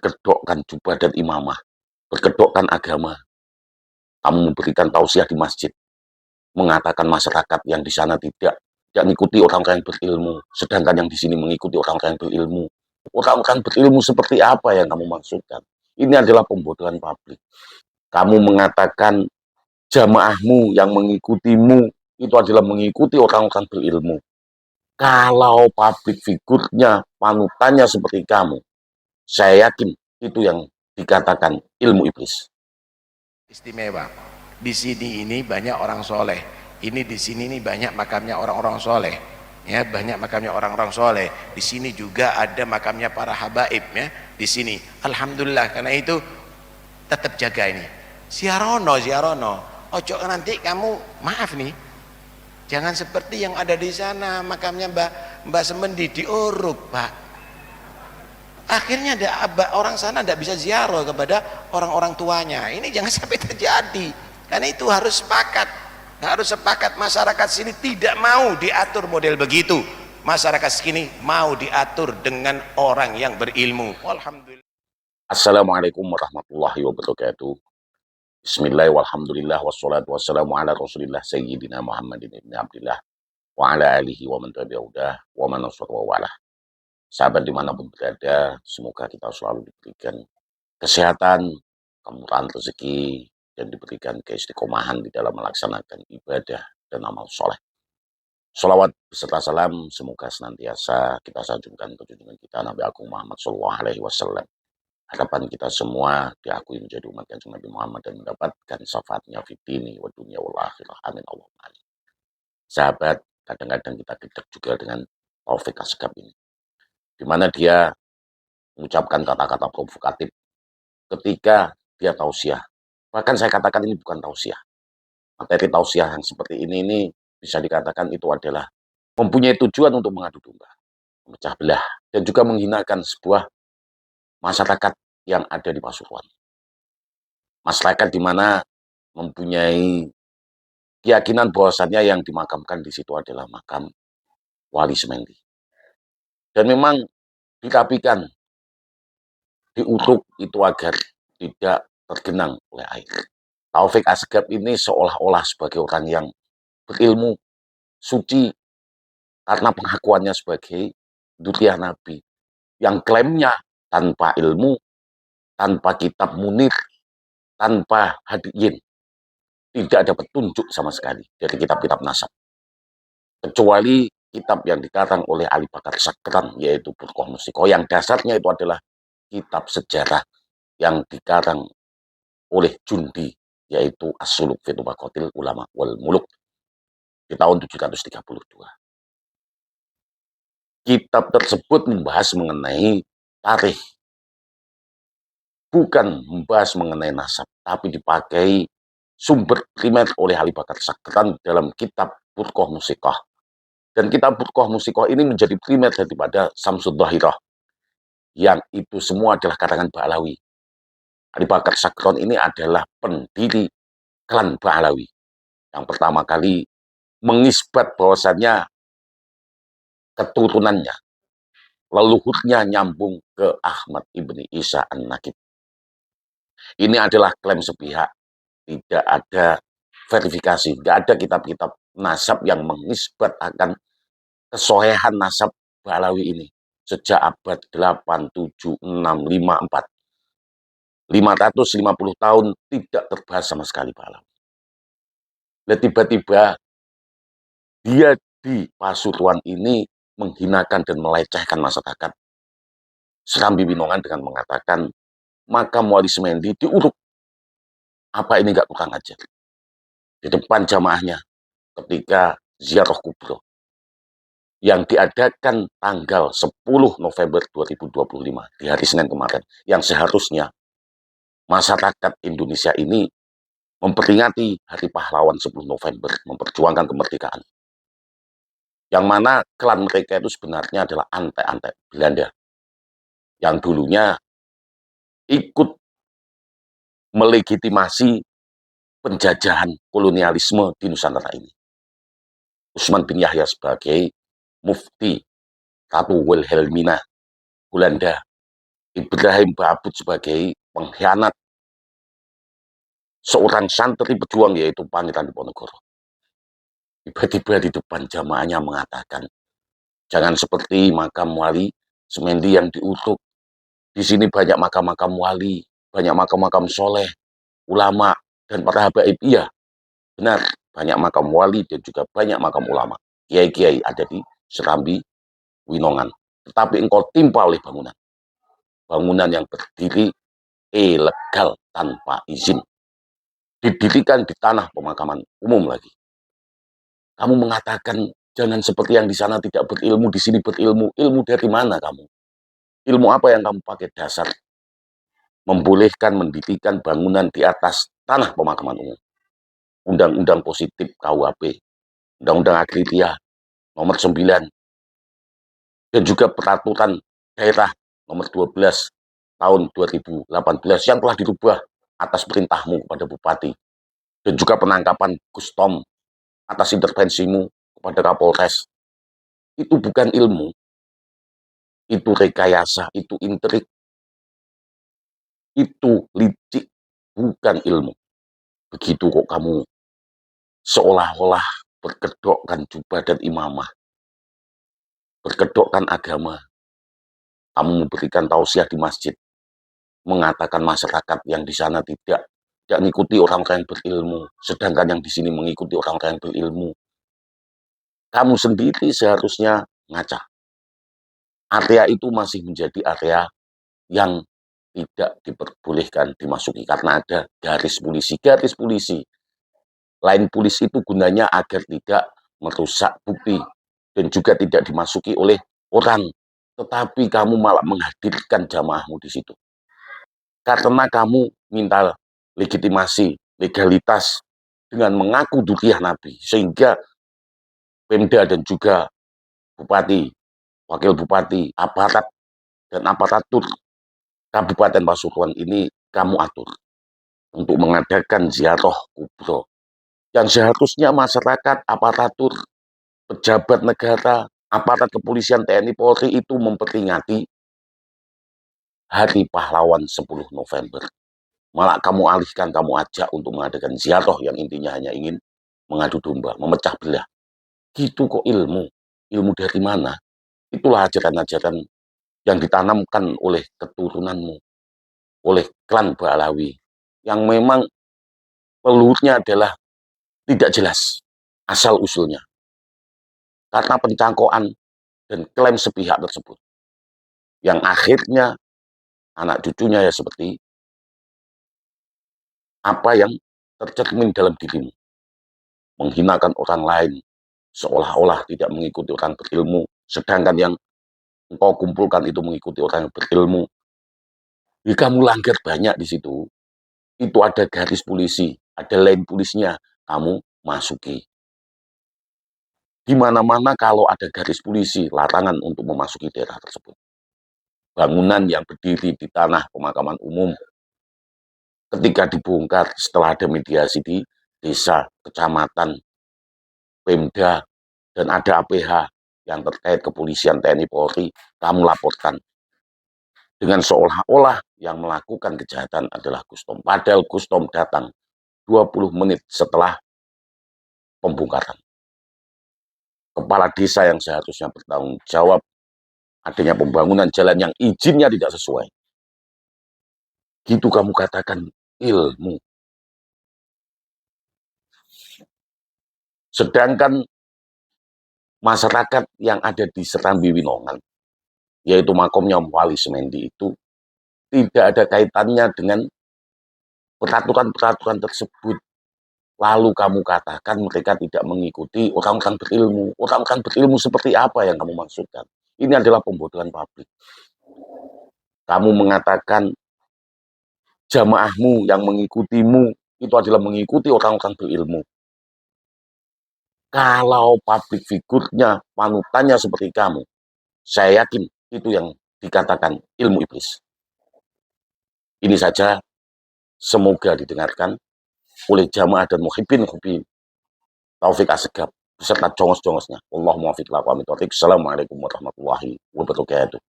berkedokkan jubah dan imamah, berkedokkan agama, kamu memberikan tausiah di masjid, mengatakan masyarakat yang di sana tidak mengikuti orang-orang yang berilmu, sedangkan yang di sini mengikuti orang-orang yang berilmu. Orang-orang berilmu seperti apa yang kamu maksudkan? Ini adalah pembodohan publik. Kamu mengatakan jamaahmu yang mengikutimu itu adalah mengikuti orang-orang berilmu. Kalau publik figurnya, panutannya seperti kamu, saya yakin itu yang dikatakan ilmu iblis. Istimewa. Di sini ini banyak orang soleh. Ini di sini ini banyak makamnya orang-orang soleh. Ya, banyak makamnya orang-orang soleh. Di sini juga ada makamnya para habaib. Ya, di sini. Alhamdulillah. Karena itu tetap jaga ini. Ziarono, ziarono. Ojo nanti kamu maaf nih. Jangan seperti yang ada di sana makamnya Mbak Semendi diuruk, Pak. Akhirnya ada orang sana tidak bisa ziarah kepada orang-orang tuanya. Ini jangan sampai terjadi. Karena itu harus sepakat masyarakat sini tidak mau diatur model begitu. Masyarakat sini mau diatur dengan orang yang berilmu. Alhamdulillah. Assalamualaikum warahmatullahi wabarakatuh. Bismillah walhamdulillah wassalatu wassalamu ala rasulillah sayyidina Muhammadin ibn Abdillah wa ala alihi wa man tabi'udah wa man nasrat wa walah. Sahabat dimanapun berada, semoga kita selalu diberikan kesehatan, kemurahan rezeki, dan diberikan keistiqomahan di dalam melaksanakan ibadah dan amal soleh. Salawat beserta salam semoga senantiasa kita sanjungkan ke junjungan kita Nabi Agung Muhammad SAW. Harapan kita semua diakui menjadi umat kanjeng Nabi Muhammad dan mendapatkan syafaatnya fitini wa dunia wal akhirah. Amin Allahumma amin. Sahabat, kadang-kadang kita gedek juga dengan Taufik Asgab ini, di mana dia mengucapkan kata-kata provokatif ketika dia tausiah. Bahkan saya katakan ini bukan tausiah. Materi tausiah yang seperti ini bisa dikatakan itu adalah mempunyai tujuan untuk mengadu domba, memecah belah, dan juga menghinakan sebuah masyarakat yang ada di Pasuruan. Masyarakat di mana mempunyai keyakinan bahwasannya yang dimakamkan di situ adalah makam Wali Semendi. Dan memang dirapikan, diuruk itu agar tidak tergenang oleh air. Taufik Asgab ini seolah-olah sebagai orang yang berilmu, suci, karena pengakuannya sebagai duriah Nabi, yang klaimnya tanpa ilmu, tanpa kitab munir, tanpa hadiyin, tidak ada petunjuk sama sekali dari kitab-kitab nasab. Kecuali kitab yang dikarang oleh Ali Bakar Sakran, yaitu Burqoh Musikoh, yang dasarnya itu adalah kitab sejarah yang dikarang oleh Jundi, yaitu As-Suluk fi Tabaqatil Ulama wal Muluk di tahun 732. Kitab tersebut membahas mengenai tarikh, bukan membahas mengenai nasab, tapi dipakai sumber primer oleh Ali Bakar Sakran dalam kitab Burqoh Musikoh. Dan kitab Burqoh Musikoh ini menjadi primer daripada Samsud Dhahirah, yang itu semua adalah karangan Ba'alawi. Ali Bakar Sakran ini adalah pendiri klan Ba'alawi yang pertama kali mengisbat bahwasannya keturunannya, leluhurnya nyambung ke Ahmad ibni Isa An-Nakib. Ini adalah klaim sepihak, tidak ada verifikasi, tidak ada kitab-kitab nasab yang mengisbat akan kesohihan nasab Ba'alawi ini sejak abad 8, 7, 6, 5, 4. 550 tahun tidak terbahas sama sekali Ba'alawi. Dan tiba-tiba dia di Pasuruan ini menghinakan dan melecehkan masyarakat Serambi Winongan dengan mengatakan makam Wali Semendi diuruk. Apa ini nggak kurang ajar? Di depan jamaahnya ketika ziarah kubro yang diadakan tanggal 10 November 2025 di hari Senin kemarin, yang seharusnya masyarakat Indonesia ini memperingati Hari Pahlawan 10 November, memperjuangkan kemerdekaan. Yang mana klan mereka itu sebenarnya adalah antek-antek Belanda, yang dulunya ikut melegitimasi penjajahan kolonialisme di Nusantara ini. Usman bin Yahya sebagai mufti Ratu Wilhelmina Belanda Ibrahim Ba'but sebagai pengkhianat seorang santri pejuang yaitu Pangeran Diponegoro. Tiba-tiba di depan jamaahnya mengatakan, jangan seperti makam wali Semendi yang diutuk. Di sini banyak makam-makam wali, banyak makam-makam soleh, ulama, dan para habaib. Iya, benar, banyak makam wali dan juga banyak makam ulama. Kiai-kiai ada di Serambi, Winongan. Tetapi engkau timpa oleh bangunan. Bangunan yang berdiri ilegal tanpa izin. Didirikan di tanah pemakaman umum lagi. Kamu mengatakan jangan seperti yang di sana tidak berilmu, di sini berilmu. Ilmu dari mana kamu? Ilmu apa yang kamu pakai dasar membolehkan mendirikan bangunan di atas tanah pemakaman umum? Undang-undang positif KUHP, Undang-Undang Agraria nomor 9, dan juga peraturan daerah nomor 12 tahun 2018 yang telah dirubah atas perintahmu kepada Bupati, dan juga penangkapan Kustom atas intervensimu kepada Kapolres. Itu bukan ilmu, itu rekayasa, itu intrik, itu licik, bukan ilmu. Begitu kok kamu seolah-olah berkedokkan jubah dan imamah, berkedokkan agama, kamu memberikan tausiah di masjid, mengatakan masyarakat yang di sana tidak mengikuti orang-orang yang berilmu, sedangkan yang di sini mengikuti orang-orang yang berilmu. Kamu sendiri seharusnya ngaca. Area itu masih menjadi area yang tidak diperbolehkan dimasuki karena ada garis polisi. Garis polisi, lain polisi itu gunanya agar tidak merusak bukti dan juga tidak dimasuki oleh orang. Tetapi kamu malah menghadirkan jamaahmu di situ. Karena kamu minta legitimasi, legalitas dengan mengaku duriah Nabi, sehingga Pemda dan juga Bupati, Wakil Bupati, aparat dan aparatur Kabupaten Pasuruan ini kamu atur untuk mengadakan ziarah kubro. Yang seharusnya masyarakat, aparatur, pejabat negara, aparat kepolisian TNI Polri itu memperingati Hari Pahlawan 10 November. Malah kamu alihkan, kamu ajak untuk mengadakan ziarah yang intinya hanya ingin mengadu domba, memecah belah. Gitu kok ilmu. Ilmu dari mana? Itulah ajaran-ajaran yang ditanamkan oleh keturunanmu, oleh klan Ba'alawi, yang memang leluhurnya adalah tidak jelas asal-usulnya. Karena pencangkokan dan klaim sepihak tersebut. Yang akhirnya anak cucunya ya seperti apa yang tercermin dalam dirimu. Menghinakan orang lain, seolah-olah tidak mengikuti orang berilmu, sedangkan yang engkau kumpulkan itu mengikuti orang yang berilmu. Ya, kamu langgar banyak di situ. Itu ada garis polisi, ada lain polisinya, kamu masuki. Di mana-mana kalau ada garis polisi, larangan untuk memasuki daerah tersebut. Bangunan yang berdiri di tanah pemakaman umum, ketika dibongkar setelah ada mediasi di desa, kecamatan, Pemda, dan ada APH yang terkait kepolisian TNI Polri, kamu laporkan. Dengan seolah-olah yang melakukan kejahatan adalah Kustom. Padahal Kustom datang 20 menit setelah pembongkaran. Kepala desa yang seharusnya bertanggung jawab adanya pembangunan jalan yang izinnya tidak sesuai. Gitu kamu katakan ilmu. Sedangkan masyarakat yang ada di Serambi Winongan, yaitu makomnya Wali Semendi itu, tidak ada kaitannya dengan peraturan-peraturan tersebut. Lalu kamu katakan mereka tidak mengikuti orang-orang berilmu. Orang-orang berilmu seperti apa yang kamu maksudkan? Ini adalah pembodohan publik. Kamu mengatakan jamaahmu yang mengikutimu itu adalah mengikuti orang-orang berilmu. Kalau publik figurnya, panutannya seperti kamu, saya yakin itu yang dikatakan ilmu iblis. Ini saja, semoga didengarkan oleh jamaah dan muhibbin Taufik Asegaf beserta jongos-jongosnya. Allahumma fiq lakum. Assalamualaikum warahmatullahi wabarakatuh.